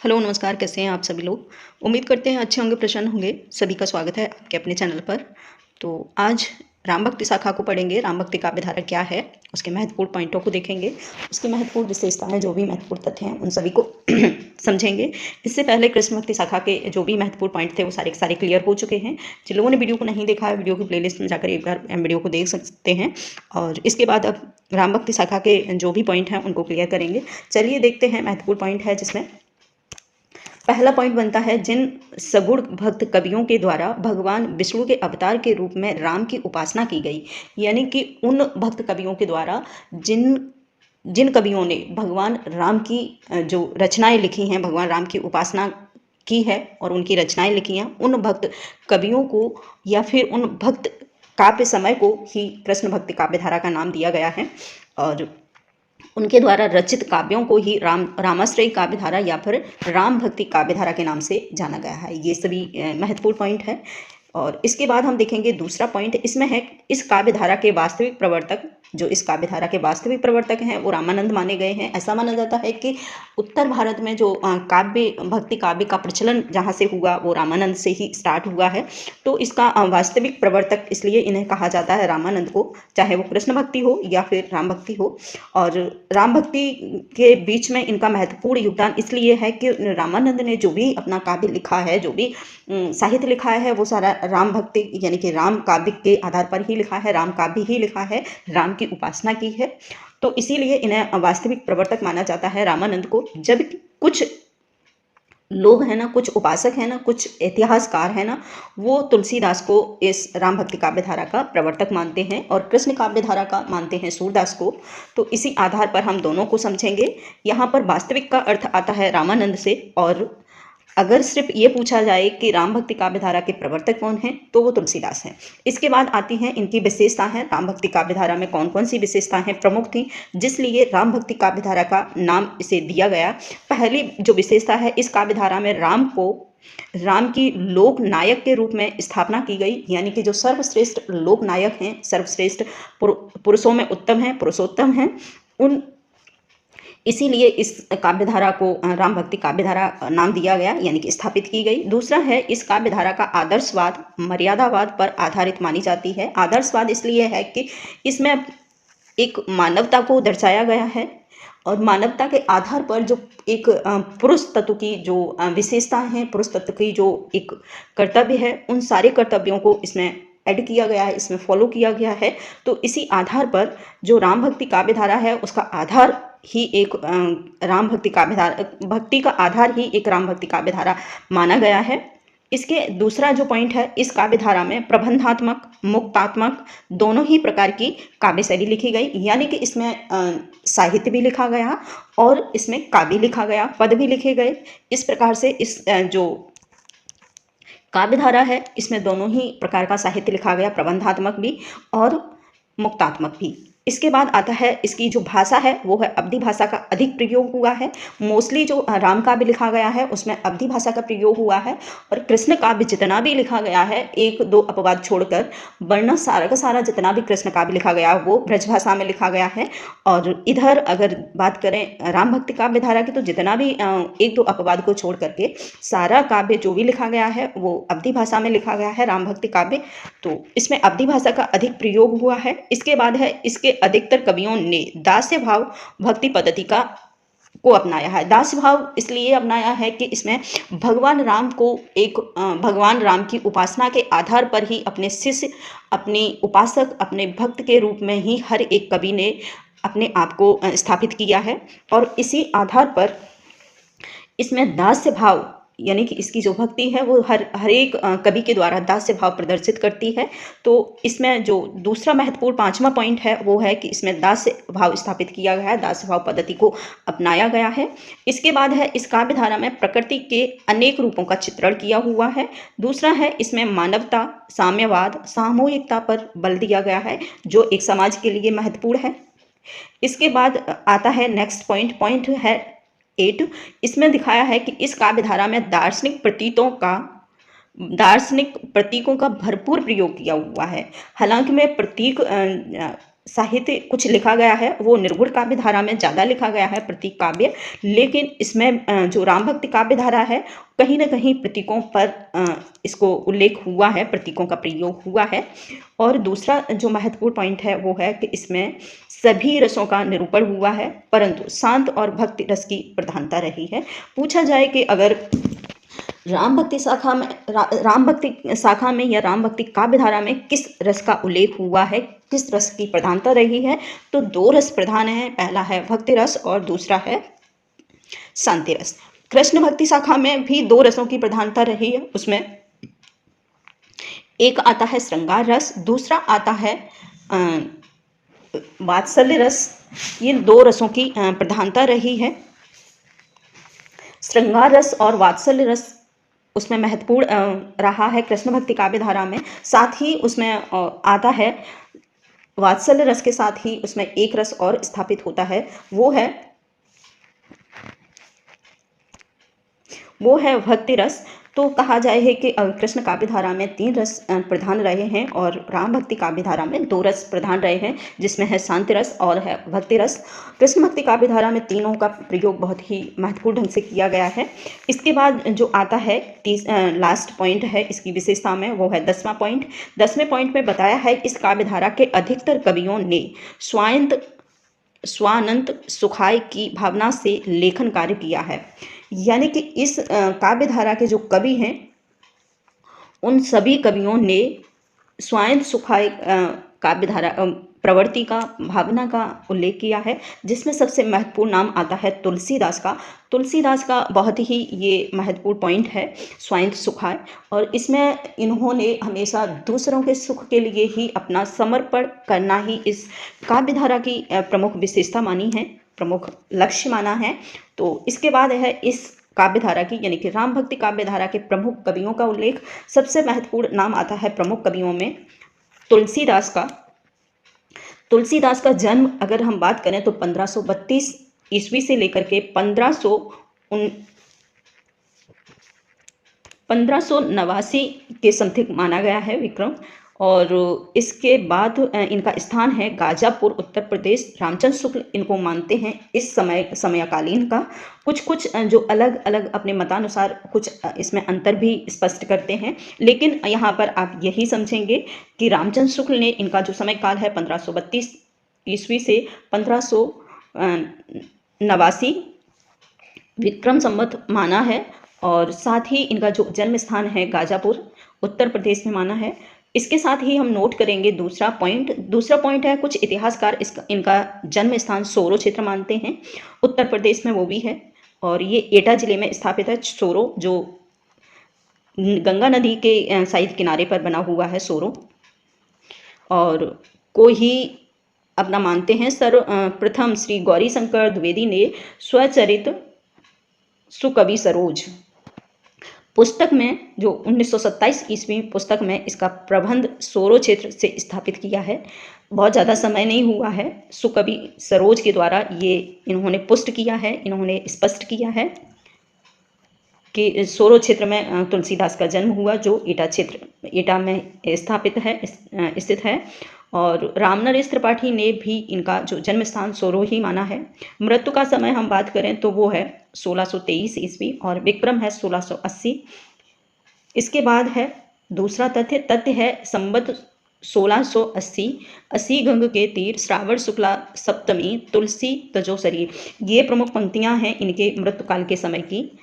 Hello नमस्कार, कैसे हैं आप सभी लोग। उम्मीद करते हैं अच्छे होंगे, प्रसन्न होंगे। सभी का स्वागत है आपके अपने चैनल पर। तो आज राम भक्ति शाखा को पढ़ेंगे। राम भक्ति काव्य धारा क्या है, उसके महत्वपूर्ण पॉइंटों को देखेंगे, उसकी महत्वपूर्ण विशेषताएं, जो भी महत्वपूर्ण तथ्य हैं उन सभी को समझेंगे। इससे पहले कृष्ण भक्ति शाखा के जो भी महत्वपूर्ण पॉइंट थे वो सारे के सारे क्लियर हो चुके हैं। जिन लोगों ने वीडियो को नहीं देखा है, वीडियो की प्लेलिस्ट में जाकर एक बार वीडियो को देख सकते हैं। और इसके बाद अब राम भक्ति शाखा के जो भी पॉइंट हैं उनको क्लियर करेंगे। चलिए देखते हैं। महत्वपूर्ण पॉइंट है जिसमें पहला पॉइंट बनता है, जिन सगुण भक्त कवियों के द्वारा भगवान विष्णु के अवतार के रूप में राम की उपासना की गई। यानी कि उन भक्त कवियों के द्वारा जिन जिन कवियों ने भगवान राम की जो रचनाएं लिखी हैं, भगवान राम की उपासना की है और उनकी रचनाएं लिखी हैं, उन भक्त कवियों को या फिर उन भक्त काव्य समय को ही कृष्ण भक्ति काव्य धारा का नाम दिया गया है। और उनके द्वारा रचित काव्यों को ही रामाश्रयी काव्य धारा या फिर राम भक्ति काव्य धारा के नाम से जाना गया है। ये सभी महत्वपूर्ण पॉइंट है। और इसके बाद हम देखेंगे दूसरा पॉइंट इसमें है, इस काव्य धारा के वास्तविक प्रवर्तक, जो इस काव्य धारा के वास्तविक प्रवर्तक हैं वो रामानंद माने गए हैं। ऐसा माना जाता है कि उत्तर भारत में जो काव्य भक्ति काव्य का प्रचलन जहाँ से हुआ वो रामानंद से ही स्टार्ट हुआ है। तो इसका वास्तविक प्रवर्तक इसलिए इन्हें कहा जाता है रामानंद को, चाहे वो कृष्ण भक्ति हो या फिर राम भक्ति हो। और राम भक्ति के बीच में इनका महत्वपूर्ण योगदान इसलिए है कि रामानंद ने जो भी अपना काव्य लिखा है, जो भी साहित्य लिखा है, वो सारा राम भक्ति यानी कि राम काव्य के आधार पर ही लिखा है, राम काव्य ही लिखा है, राम की उपासना की है। तो इसीलिए इन्हें वास्तविक प्रवर्तक माना जाता है रामानंद को। जब कुछ लोग हैं ना, कुछ उपासक हैं ना, कुछ इतिहासकार हैं ना, वो तुलसीदास को इस राम भक्ति काव्य धारा का प्रवर्तक मानते हैं और कृष्ण काव्य धारा का मानते हैं सूरदास को। तो इसी आधार पर हम दोनों को समझेंगे। यहाँ पर वास्तविक का अर्थ आता है रामानंद से। और अगर सिर्फ ये पूछा जाए कि राम भक्ति काव्य धारा के प्रवर्तक कौन हैं, तो वो तुलसीदास हैं। इसके बाद आती हैं इनकी विशेषता है। राम भक्ति काव्य धारा में कौन कौन सी विशेषताएं प्रमुख थी जिसलिए राम भक्ति काव्य धारा का नाम इसे दिया गया। पहली जो विशेषता है, इस काव्य धारा में राम की लोक नायक के रूप में स्थापना की गई। यानी कि जो सर्वश्रेष्ठ लोक नायक हैं, सर्वश्रेष्ठ पुरुषों में उत्तम हैं, पुरुषोत्तम हैं, उन इसीलिए इस काव्य धारा को राम भक्ति काव्य धारा नाम दिया गया, यानी कि स्थापित की गई। दूसरा है, इस काव्य धारा का आदर्शवाद मर्यादावाद पर आधारित मानी जाती है। आदर्शवाद इसलिए है कि इसमें एक मानवता को दर्शाया गया है और मानवता के आधार पर जो एक पुरुष तत्व की जो विशेषताएं हैं, पुरुष तत्व की जो एक कर्तव्य है, उन सारे कर्तव्यों को इसमें ऐड किया गया है, इसमें फॉलो किया गया है। तो इसी आधार पर जो राम भक्ति काव्य धारा है उसका आधार ही एक राम भक्ति काव्य धारा, भक्ति का आधार ही एक राम भक्ति काव्य धारा माना गया है। इसके दूसरा जो पॉइंट है, इस काव्य धारा में प्रबंधात्मक मुक्तात्मक दोनों ही प्रकार की काव्य शैली लिखी गई। यानी कि इसमें साहित्य भी लिखा गया और इसमें काव्य लिखा गया, पद भी लिखे गए। इस प्रकार से इस जो काव्य धारा है इसमें दोनों ही प्रकार का साहित्य लिखा गया, प्रबंधात्मक भी और मुक्तात्मक भी। इसके बाद आता है, इसकी जो भाषा है वो है अवधी भाषा का अधिक प्रयोग हुआ है। मोस्टली जो राम काव्य लिखा गया है उसमें अवधी भाषा का प्रयोग हुआ है। और कृष्ण काव्य जितना भी लिखा गया है, एक दो अपवाद छोड़कर, वरना सारा का सारा जितना भी कृष्ण काव्य लिखा गया वो ब्रज भाषा में लिखा गया है। और इधर अगर बात करें राम भक्ति काव्य धारा की, तो जितना भी एक दो अपवाद को छोड़ करके सारा काव्य जो भी लिखा गया है वो अवधी भाषा में लिखा गया है, राम भक्ति काव्य। तो इसमें अवधी भाषा का अधिक प्रयोग हुआ है। इसके बाद है, इसके अधिकतर कवियों ने दास्य भाव भक्ति पद्धति को अपनाया है। दास्य भाव इसलिए अपनाया है कि इसमें भगवान राम को एक भगवान राम की उपासना के आधार पर ही अपने शिष्य, अपने उपासक, अपने भक्त के रूप में ही हर एक कवि ने अपने आप को स्थापित किया है। और इसी आधार पर इसमें दास्य भाव यानी कि इसकी जो भक्ति है वो हर एक कवि के द्वारा दास्य भाव प्रदर्शित करती है। तो इसमें जो दूसरा महत्वपूर्ण पांचवा पॉइंट है वो है कि इसमें दास्य भाव स्थापित किया गया है, दास्य भाव पद्धति को अपनाया गया है। इसके बाद है, इस काव्य धारा में प्रकृति के अनेक रूपों का चित्रण किया हुआ है। दूसरा है, इसमें मानवता, साम्यवाद, सामूहिकता पर बल दिया गया है, जो एक समाज के लिए महत्वपूर्ण है। इसके बाद आता है नेक्स्ट पॉइंट है 8। इसमें दिखाया है कि इस काव्य धारा में दार्शनिक प्रतीकों का भरपूर प्रयोग किया हुआ है। हालांकि मैं प्रतीक साहित्य कुछ लिखा गया है वो निर्गुण काव्य धारा में ज़्यादा लिखा गया है प्रतीक काव्य, लेकिन इसमें जो राम भक्ति काव्य धारा है कहीं ना कहीं प्रतीकों पर इसको उल्लेख हुआ है, प्रतीकों का प्रयोग हुआ है। और दूसरा जो महत्वपूर्ण पॉइंट है वो है कि इसमें सभी रसों का निरूपण हुआ है, परंतु शांत और भक्ति रस की प्रधानता रही है। पूछा जाए कि अगर राम भक्ति शाखा में या राम भक्ति काव्य धारा में किस रस का उल्लेख हुआ है, किस रस की प्रधानता रही है, तो दो रस प्रधान है। पहला है भक्ति रस और दूसरा है शांति रस। कृष्ण भक्ति शाखा में भी दो रसों की प्रधानता रही है। उसमें एक आता है श्रृंगार रस, दूसरा आता है वात्सल्य रस। ये दो रसों की प्रधानता रही है। श्रृंगार रस और वात्सल्य रस उसमें महत्वपूर्ण रहा है कृष्ण भक्ति काव्य धारा में। साथ ही उसमें आता है वात्सल्य रस के साथ ही उसमें एक रस और स्थापित होता है, वो है भक्ति रस। तो कहा जाए है कि कृष्ण काव्य धारा में तीन रस प्रधान रहे हैं और राम भक्ति काव्य धारा में दो रस प्रधान रहे हैं, जिसमें है शांति रस और है भक्ति रस। कृष्ण भक्ति काव्य धारा में तीनों का प्रयोग बहुत ही महत्वपूर्ण ढंग से किया गया है। इसके बाद जो आता है लास्ट पॉइंट है इसकी विशेषता में, वो है 10वां पॉइंट। 10वें पॉइंट में बताया है इस काव्य धारा के अधिकतर कवियों ने स्वानंत सुखाय की भावना से लेखन कार्य किया है। यानी कि इस काव्य धारा के जो कवि हैं उन सभी कवियों ने स्वायंत सुखाय काव्य धारा प्रवृत्ति का, भावना का उल्लेख किया है, जिसमें सबसे महत्वपूर्ण नाम आता है तुलसीदास का। तुलसीदास का बहुत ही ये महत्वपूर्ण पॉइंट है स्वायंत सुखाय, और इसमें इन्होंने हमेशा दूसरों के सुख के लिए ही अपना समर्पण करना ही इस काव्य धारा की प्रमुख विशेषता मानी है, प्रमुख लक्ष्य माना है। तो इसके बाद है इस काव्य धारा की यानी कि राम भक्ति काव्य धारा के प्रमुख कवियों का उल्लेख। सबसे महत्वपूर्ण नाम आता है प्रमुख कवियों में तुलसीदास का। तुलसीदास का जन्म अगर हम बात करें तो 1532 ईस्वी से लेकर के 1589 के समथिंग माना गया है विक्रम। और इसके बाद इनका स्थान है गाजापुर उत्तर प्रदेश। रामचंद्र शुक्ल इनको मानते हैं इस समयकालीन का। कुछ जो अलग अलग अपने मतानुसार कुछ इसमें अंतर भी स्पष्ट करते हैं, लेकिन यहाँ पर आप यही समझेंगे कि रामचंद्र शुक्ल ने इनका जो समय काल है 1532 ईस्वी से 1589 विक्रम संवत माना है। और साथ ही इनका जो जन्म स्थान है गाजापुर उत्तर प्रदेश में माना है। इसके साथ ही हम नोट करेंगे दूसरा पॉइंट है कुछ इतिहासकार इनका जन्म स्थान सोरो क्षेत्र मानते हैं, उत्तर प्रदेश में वो भी है। और ये एटा जिले में स्थापित है सोरो, जो गंगा नदी के साइड किनारे पर बना हुआ है सोरो। और को ही अपना मानते हैं सर्वप्रथम श्री गौरी शंकर द्विवेदी ने स्वचरित सुकवि सरोज पुस्तक में, जो 1927 ईस्वी पुस्तक में इसका प्रबंध सोरो क्षेत्र से स्थापित किया है। बहुत ज़्यादा समय नहीं हुआ है, सुकवि सरोज के द्वारा ये इन्होंने पुष्ट किया है, इन्होंने स्पष्ट किया है कि सोरो क्षेत्र में तुलसीदास का जन्म हुआ, जो एटा में स्थित है। और रामनरेश त्रिपाठी ने भी इनका जो जन्म स्थान सोरो ही माना है। मृत्यु का समय हम बात करें तो वो है 1623 ईस्वी और विक्रम है 1680। इसके बाद है दूसरा तथ्य है संवत 1680, 80 गंग के तीर, श्रावण शुक्ला सप्तमी, तुलसी तजो शरीर। ये प्रमुख पंक्तियां हैं इनके मृत्युकाल के समय की।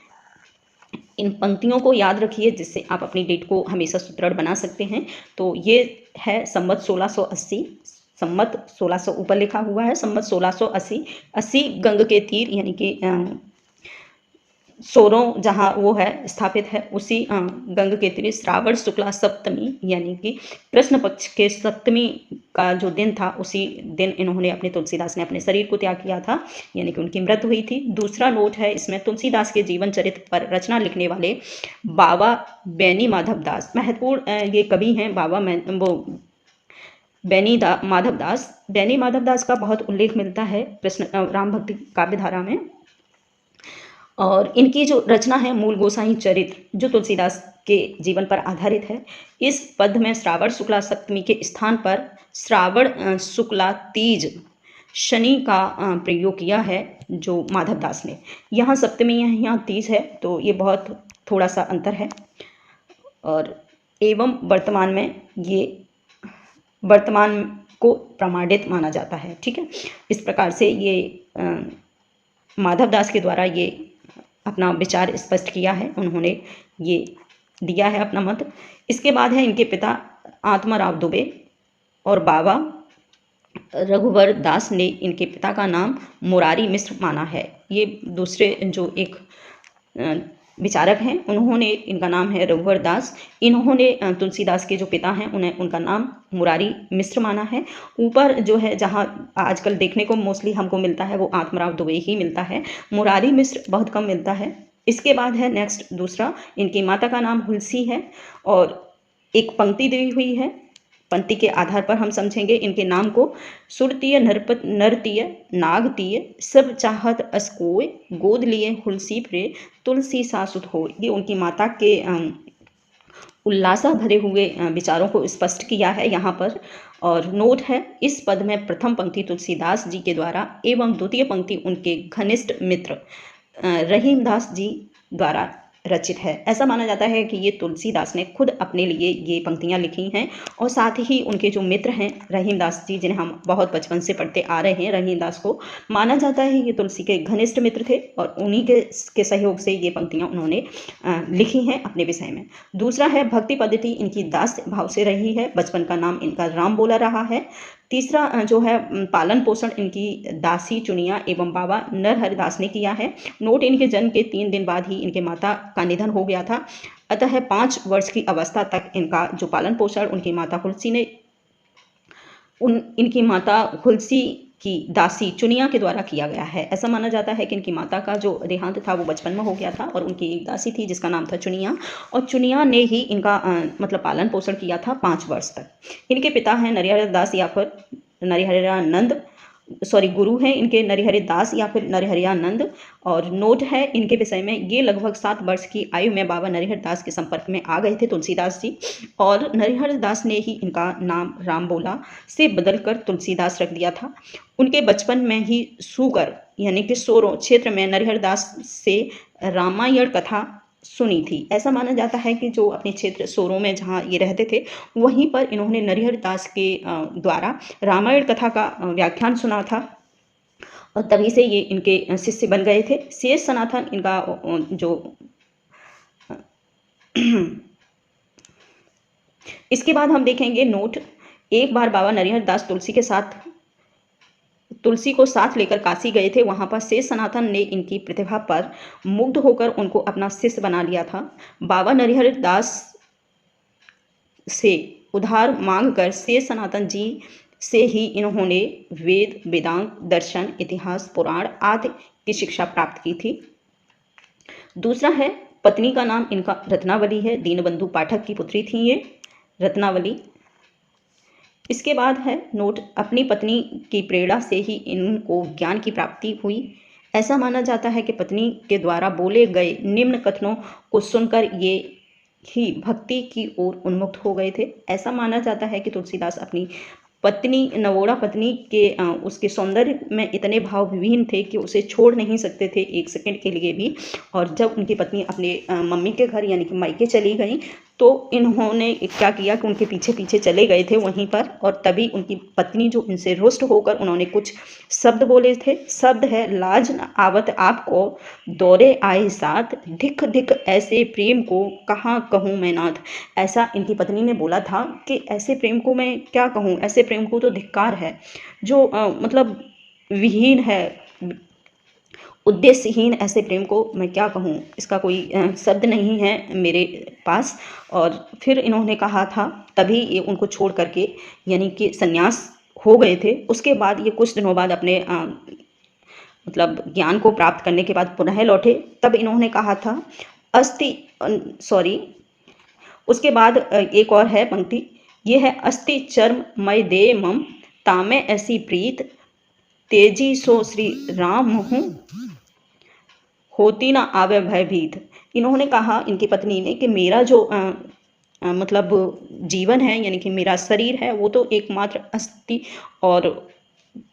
इन पंक्तियों को याद रखिए जिससे आप अपनी डेट को हमेशा सुदृढ़ बना सकते हैं। तो ये है संवत 1680, संवत 1600 ऊपर लिखा हुआ है, संवत 1680। 80 गंग के तीर यानी कि सोरो जहाँ वो है स्थापित है, उसी गंग के तीर श्रावण शुक्ला सप्तमी यानी कि कृष्ण पक्ष के सप्तमी का जो दिन था, उसी दिन इन्होंने तुलसीदास ने अपने शरीर को त्याग किया था, यानी कि उनकी मृत्यु हुई थी। दूसरा नोट है इसमें तुलसीदास के जीवन चरित्र पर रचना लिखने वाले बाबा बैनी माधव दास, महत्वपूर्ण ये कवि हैं बैनी माधव दास का बहुत उल्लेख मिलता है कृष्ण राम भक्ति काव्य धारा में। और इनकी जो रचना है मूल गोसाई चरित्र जो तुलसीदास के जीवन पर आधारित है। इस पद्य में श्रावण शुक्ला सप्तमी के स्थान पर श्रावण शुक्ला तीज शनि का प्रयोग किया है जो माधवदास ने। यहाँ सप्तमी है, यहाँ तीज है, तो ये बहुत थोड़ा सा अंतर है। और एवं वर्तमान में ये वर्तमान को प्रमाणित माना जाता है। ठीक है, इस प्रकार से ये माधवदास के द्वारा ये अपना विचार स्पष्ट किया है, उन्होंने ये दिया है अपना मत। इसके बाद है इनके पिता आत्माराव दुबे और बाबा रघुवर दास ने इनके पिता का नाम मुरारी मिश्र माना है। ये दूसरे जो एक विचारक हैं उन्होंने, इनका नाम है रघुवर दास, इन्होंने तुलसीदास के जो पिता हैं उन्हें उनका नाम मुरारी मिश्र माना है। ऊपर जो है जहाँ आजकल देखने को मोस्टली हमको मिलता है वो आत्माराव दुबे ही मिलता है, मुरारी मिश्र बहुत कम मिलता है। इसके बाद है नेक्स्ट दूसरा, इनकी माता का नाम हुलसी है और एक पंक्ति दी हुई है। पंक्ति के आधार पर हम समझेंगे इनके नाम को। सुरतीय नरतीय नागतीय सब चाहत असकोय गोद लिए हुलसी प्रे तुलसी सासुत हो। ये उनकी माता के उल्लासा भरे हुए विचारों को स्पष्ट किया है यहाँ पर। और नोट है, इस पद में प्रथम पंक्ति तुलसीदास जी के द्वारा एवं द्वितीय पंक्ति उनके घनिष्ठ मित्र रहीमदास जी द्वारा रचित है। ऐसा माना जाता है कि ये तुलसीदास ने खुद अपने लिए ये पंक्तियाँ लिखी हैं और साथ ही उनके जो मित्र हैं रहीमदास जी, जिन्हें हम बहुत बचपन से पढ़ते आ रहे हैं, रहीमदास को माना जाता है ये तुलसी के घनिष्ठ मित्र थे और उन्हीं के सहयोग से ये पंक्तियाँ उन्होंने लिखी हैं अपने विषय में। दूसरा है भक्ति पद्धति इनकी दास भाव से रही है, बचपन का नाम इनका राम बोला रहा है। तीसरा जो है पालन पोषण इनकी दासी चुनिया एवं बाबा नरहरिदास ने किया है। नोट, इनके जन्म के 3 दिन बाद ही इनके माता का निधन हो गया था, अतः 5 वर्ष की अवस्था तक इनका जो पालन पोषण उनकी माता हुलसी ने इनकी माता हुलसी की दासी चुनिया के द्वारा किया गया है। ऐसा माना जाता है कि इनकी माता का जो देहांत था वो बचपन में हो गया था और उनकी एक दासी थी जिसका नाम था चुनिया, और चुनिया ने ही इनका मतलब पालन पोषण किया था 5 वर्ष तक। इनके पिता हैं नरिहर दास या फिर नरिहरानंद, गुरु हैं इनके नरिहरि दास या फिर नरिहरियानंद। और नोट है इनके विषय में, ये लगभग 7 वर्ष की आयु में बाबा नरिहर दास के संपर्क में आ गए थे तुलसीदास जी, और नरिहर दास ने ही इनका नाम राम बोला से बदलकर तुलसीदास रख दिया था। उनके बचपन में ही सूकर यानी कि सोरो क्षेत्र में नरिहर दास से रामायण कथा सुनी थी। ऐसा माना जाता है कि जो अपने क्षेत्र सोरों में जहाँ ये रहते थे वहीं पर इन्होंने नरिहर दास के द्वारा रामायण कथा का व्याख्यान सुना था और तभी से ये इनके शिष्य बन गए थे। शेष सनातन इनका जो इसके बाद हम देखेंगे नोट, एक बार बाबा नरिहर दास तुलसी को साथ लेकर काशी गए थे। वहाँ पर शेष सनातन ने इनकी प्रतिभा पर मुग्ध होकर उनको अपना शिष्य बना लिया था। बाबा नरिहर दास से उधार मांगकर शेष सनातन जी से ही इन्होंने वेद, वेदांत, दर्शन, इतिहास, पुराण आदि की शिक्षा प्राप्त की थी। दूसरा है, पत्नी का नाम इनका रत्नावली है, दीनबंधु पाठक की पुत्री थी ये रत्नावली। इसके बाद है नोट, अपनी पत्नी की प्रेरणा से ही इनको ज्ञान की प्राप्ति हुई। ऐसा माना जाता है कि पत्नी के द्वारा बोले गए निम्न कथनों को सुनकर ये ही भक्ति की ओर उन्मुक्त हो गए थे। ऐसा माना जाता है कि तुलसीदास अपनी पत्नी, नवोड़ा पत्नी के उसके सौंदर्य में इतने भाव विहीन थे कि उसे छोड़ नहीं सकते थे 1 सेकंड के लिए भी। और जब उनकी पत्नी अपने मम्मी के घर यानी कि मायके चली गई तो इन्होंने क्या किया कि उनके पीछे पीछे चले गए थे वहीं पर, और तभी उनकी पत्नी जो इनसे रुष्ट होकर उन्होंने कुछ शब्द बोले थे। शब्द है, लाज न आवत आपको दौरे आए साथ, धिक धिक ऐसे प्रेम को कहाँ कहूँ मैं नाथ। ऐसा इनकी पत्नी ने बोला था कि ऐसे प्रेम को मैं क्या कहूँ, ऐसे प्रेम को तो धिक्कार है, जो मतलब विहीन है, उद्देश्यहीन ऐसे प्रेम को मैं क्या कहूँ, इसका कोई शब्द नहीं है मेरे पास। और फिर इन्होंने कहा था, तभी ये उनको छोड़ करके यानी कि संन्यास हो गए थे। उसके बाद ये कुछ दिनों बाद अपने मतलब ज्ञान को प्राप्त करने के बाद पुनः लौटे। तब इन्होंने कहा था उसके बाद एक और है पंक्ति, ये है, अस्ति चर्म मय दे मम तामे ऐसी प्रीत तेजी सो श्री राम हूँ होती ना आवे भयभीत। इन्होंने कहा, इनकी पत्नी ने, कि मेरा जो मतलब जीवन है, यानी कि मेरा शरीर है, वो तो एकमात्र अस्थि और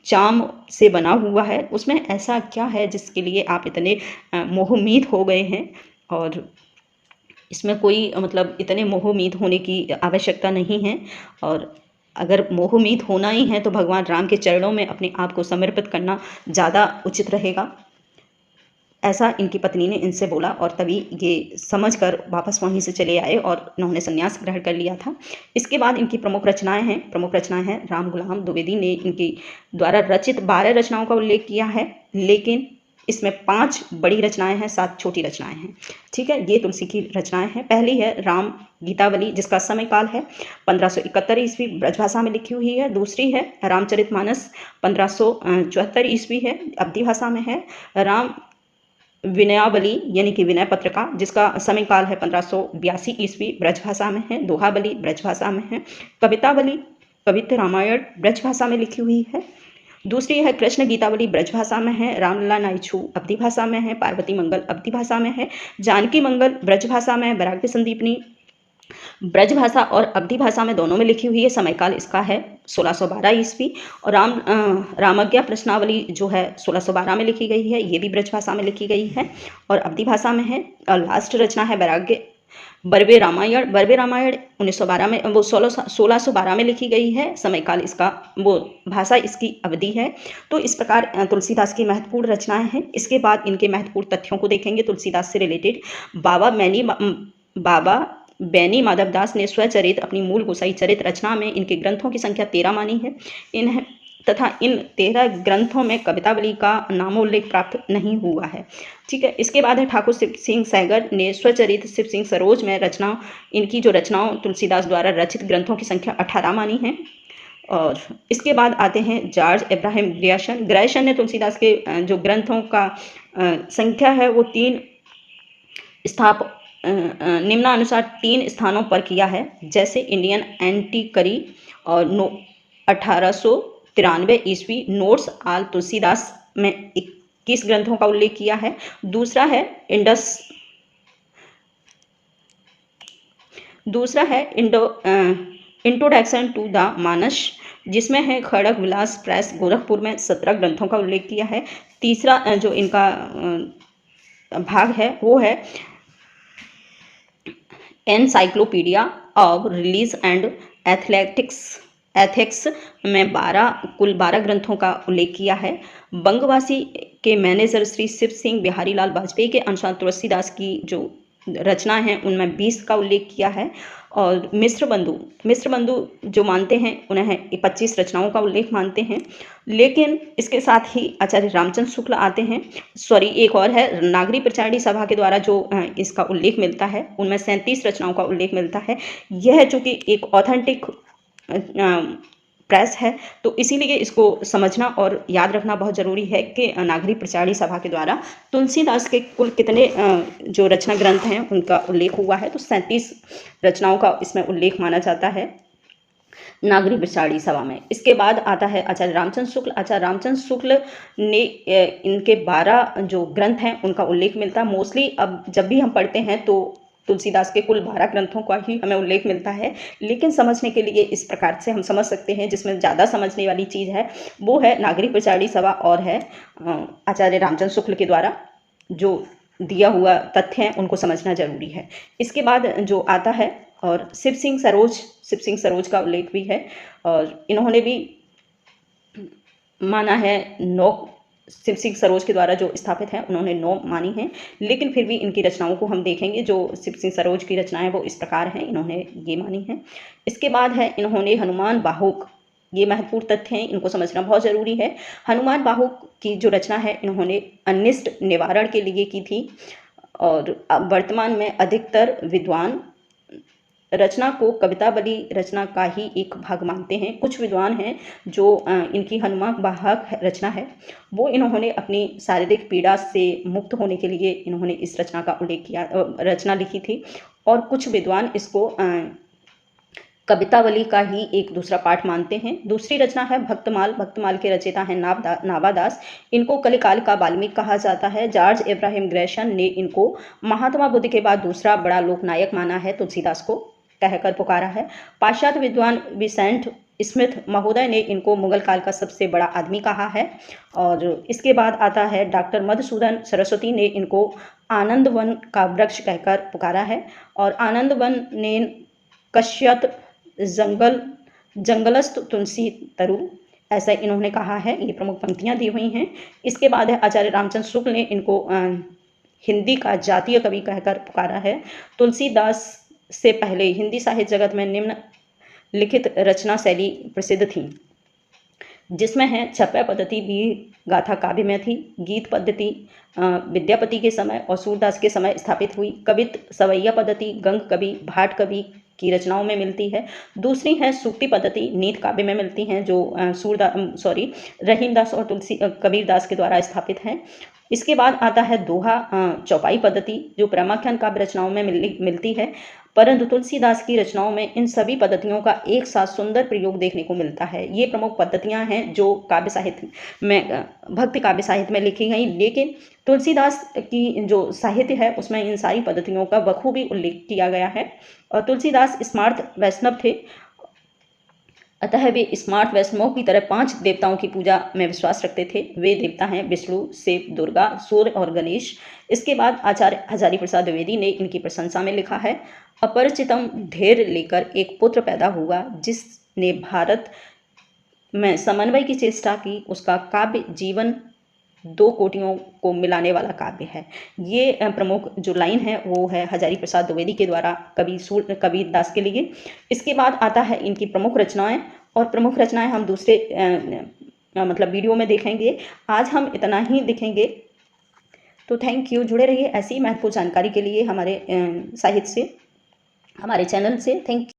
चाम से बना हुआ है। उसमें ऐसा क्या है जिसके लिए आप इतने मोहमीद हो गए हैं? और इसमें कोई मतलब इतने मोहमीद होने की आवश्यकता नहीं है। और अगर मोहमीद होना ही है तो भगवान राम के चरणों में अपने आप को समर्पित करना ज़्यादा उचित रहेगा। ऐसा इनकी पत्नी ने इनसे बोला और तभी ये समझकर वापस वहीं से चले आए और इन्होंने संन्यास ग्रहण कर लिया था। इसके बाद इनकी प्रमुख रचनाएं हैं। राम गुलाम द्विवेदी ने इनकी द्वारा रचित 12 रचनाओं का उल्लेख किया है, लेकिन इसमें 5 बड़ी रचनाएं हैं, 7 छोटी रचनाएं हैं। ठीक है, ये तुलसी की रचनाएं हैं। पहली है राम गीतावली, जिसका समय काल है 1571 ईस्वी, ब्रजभाषा में लिखी हुई है। दूसरी है रामचरितमानस, 1574 ईस्वी है, अवधी भाषा में है। राम विनयावली यानी कि विनय पत्रिका, जिसका समय काल है 1582 ईस्वी, ब्रजभाषा में है। दोहावली ब्रजभाषा में है। कवितावली, कवित्त रामायण ब्रजभाषा में लिखी हुई है। दूसरी है कृष्ण गीतावली, ब्रजभाषा में है। रामलला नाइछू अवधी भाषा में है। पार्वती मंगल अवधी भाषा में है। जानकी मंगल ब्रजभाषा में। वैराग्य संदीपनी ब्रजभाषा और अवधी भाषा में दोनों में लिखी हुई है। समय काल इसका है 1612 ईस्वी। और रामज्ञा प्रश्नावली जो है 1612 में लिखी गई है, ये भी ब्रजभाषा में लिखी गई है और अवधी भाषा में है। और लास्ट रचना है वैराग्य बर्वे रामायण। बर्वे रामायण 1912 में, वो 1612 में लिखी गई है। समय काल इसका, वो भाषा इसकी अवधि है। तो इस प्रकार तुलसीदास की महत्वपूर्ण रचनाएं हैं। इसके बाद इनके महत्वपूर्ण तथ्यों को देखेंगे तुलसीदास से रिलेटेड। बाबा बैनी माधव दास ने स्वचरित, अपनी मूल गोसाई चरित रचना में इनके ग्रंथों की संख्या 13 मानी है। तथा इन 13 ग्रंथों में कवितावली का नामोल्लेख प्राप्त नहीं हुआ है। ठीक है, इसके बाद है ठाकुर शिव सिंह सैगल ने स्वचरित शिव सिंह सरोज में इनकी जो रचनाओं तुलसीदास द्वारा रचित ग्रंथों की संख्या 18 मानी है। और इसके बाद आते हैं जॉर्ज इब्राहिम ग्रैशन ने तुलसीदास के जो ग्रंथों का संख्या है वो निम्नानुसार 3 स्थानों पर किया है, जैसे इंडियन एंटीकरी और 1893 ईस्वी नोट्स आल तुलसीदास में 21 ग्रंथों का उल्लेख किया है। दूसरा है इंट्रोडक्शन टू द मानस, जिसमें है खड़ग विलास प्रेस गोरखपुर में 17 ग्रंथों का उल्लेख किया है। तीसरा जो इनका भाग है वो है encyclopedia of release and ethics में कुल 12 ग्रंथों का उल्लेख किया है। बंगवासी के मैनेजर श्री शिव सिंह बिहारी लाल वाजपेयी के अनुसार तुलसीदास की जो रचना है उनमें 20 का उल्लेख किया है। और मिश्र बंधु जो मानते हैं उन्हें 25 रचनाओं का उल्लेख मानते हैं। लेकिन इसके साथ ही आचार्य रामचंद्र शुक्ल आते हैं, एक और है नागरी प्रचारणी सभा के द्वारा जो इसका उल्लेख मिलता है, उनमें 37 रचनाओं का उल्लेख मिलता है। यह चूँकि एक ऑथेंटिक प्रेस है, तो इसीलिए इसको समझना और याद रखना बहुत ज़रूरी है कि नागरी प्रचारणी सभा के द्वारा तुलसीदास के कुल कितने जो रचना ग्रंथ हैं उनका उल्लेख हुआ है। तो 37 रचनाओं का इसमें उल्लेख माना जाता है नागरी प्रचारणी सभा में। इसके बाद आता है आचार्य रामचंद्र शुक्ल। आचार्य रामचंद्र शुक्ल ने इनके 12 जो ग्रंथ हैं उनका उल्लेख मिलता है। मोस्टली अब जब भी हम पढ़ते हैं तो तुलसीदास के कुल 12 ग्रंथों का ही हमें उल्लेख मिलता है, लेकिन समझने के लिए इस प्रकार से हम समझ सकते हैं। जिसमें ज़्यादा समझने वाली चीज़ है वो है नागरी प्रचारणी सभा और है आचार्य रामचंद्र शुक्ल के द्वारा जो दिया हुआ तथ्य हैं उनको समझना जरूरी है। इसके बाद जो आता है और शिव सिंह सरोज का उल्लेख भी है और इन्होंने भी माना है 9 शिव सिंह सरोज के द्वारा जो स्थापित है उन्होंने 9 मानी हैं, लेकिन फिर भी इनकी रचनाओं को हम देखेंगे। जो शिव सिंह सरोज की रचनाएं वो इस प्रकार हैं, इन्होंने ये मानी है। इसके बाद है इन्होंने हनुमान बाहुक, ये महत्वपूर्ण तथ्य हैं, इनको समझना बहुत ज़रूरी है। हनुमान बाहुक की जो रचना है इन्होंने अनिष्ट निवारण के लिए की थी और वर्तमान में अधिकतर विद्वान रचना को कवितावली रचना का ही एक भाग मानते हैं। कुछ विद्वान हैं जो इनकी हनुमान बाहुक रचना है वो इन्होंने अपनी शारीरिक पीड़ा से मुक्त होने के लिए इन्होंने इस रचना का उल्लेख किया, रचना लिखी थी। और कुछ विद्वान इसको कवितावली का ही एक दूसरा पाठ मानते हैं। दूसरी रचना है भक्तमाल। भक्तमाल के रचयिता हैं नाभादास। इनको कलिकाल का वाल्मीकि कहा जाता है। जॉर्ज एब्राहिम ग्रेशन ने इनको महात्मा बुद्ध के बाद दूसरा बड़ा लोकनायक माना है, तुलसीदास को कहकर पुकारा है। पाश्चात्य विद्वान विसेंट स्मिथ महोदय ने इनको मुगल काल का सबसे बड़ा आदमी कहा है। और इसके बाद आता है डॉक्टर मधुसूदन सरस्वती ने इनको आनंदवन का वृक्ष कहकर पुकारा है। और आनंदवन ने कश्यत जंगलस्त तुलसी तरु, ऐसा इन्होंने कहा है। ये प्रमुख पंक्तियां दी हुई हैं। इसके बाद है आचार्य रामचंद्र शुक्ल ने इनको हिंदी का जातीय कवि कहकर पुकारा है। तुलसीदास से पहले हिंदी साहित्य जगत में निम्न लिखित रचना शैली प्रसिद्ध थी, जिसमें है छप्पय पद्धति भी गाथा काव्य में थी। गीत पद्धति विद्यापति के समय और सूरदास के समय स्थापित हुई। कवित सवैया पद्धति गंग कवि भाट कवि की रचनाओं में मिलती है। दूसरी है सूक्ति पद्धति नीत काव्य में मिलती हैं, जो रहीमदास और कबीरदास के द्वारा स्थापित है। इसके बाद आता है दोहा चौपाई पद्धति, जो प्रेमाख्यान काव्य रचनाओं में मिलती है। परंतु तुलसीदास की रचनाओं में इन सभी पद्धतियों का एक साथ सुंदर प्रयोग देखने को मिलता है। ये प्रमुख पद्धतियां हैं जो काव्य साहित्य में, भक्ति काव्य साहित्य में लिखी गई। लेकिन तुलसीदास की जो साहित्य है उसमें इन सारी पद्धतियों का बखूबी उल्लेख किया गया है। और तुलसीदास स्मार्त वैष्णव थे, अतः वे स्मार्त वैष्णवों की तरह 5 देवताओं की पूजा में विश्वास रखते थे। वे देवता हैं विष्णु, शिव, दुर्गा, सूर्य और गणेश। इसके बाद आचार्य हजारी प्रसाद द्विवेदी ने इनकी प्रशंसा में लिखा है, अपरिचितम धैर्य लेकर एक पुत्र पैदा हुआ, जिसने भारत में समन्वय की चेष्टा की। उसका काव्य जीवन 2 कोटियों को मिलाने वाला काव्य है। ये प्रमुख जो लाइन है वो है हजारी प्रसाद द्विवेदी के द्वारा कबीरदास के लिए। इसके बाद आता है इनकी प्रमुख रचनाएं, और प्रमुख रचनाएं हम दूसरे मतलब वीडियो में देखेंगे। आज हम इतना ही दिखेंगे। तो थैंक यू, जुड़े रहिए ऐसी महत्वपूर्ण जानकारी के लिए हमारे साहित्य से, हमारे चैनल से। Thank you.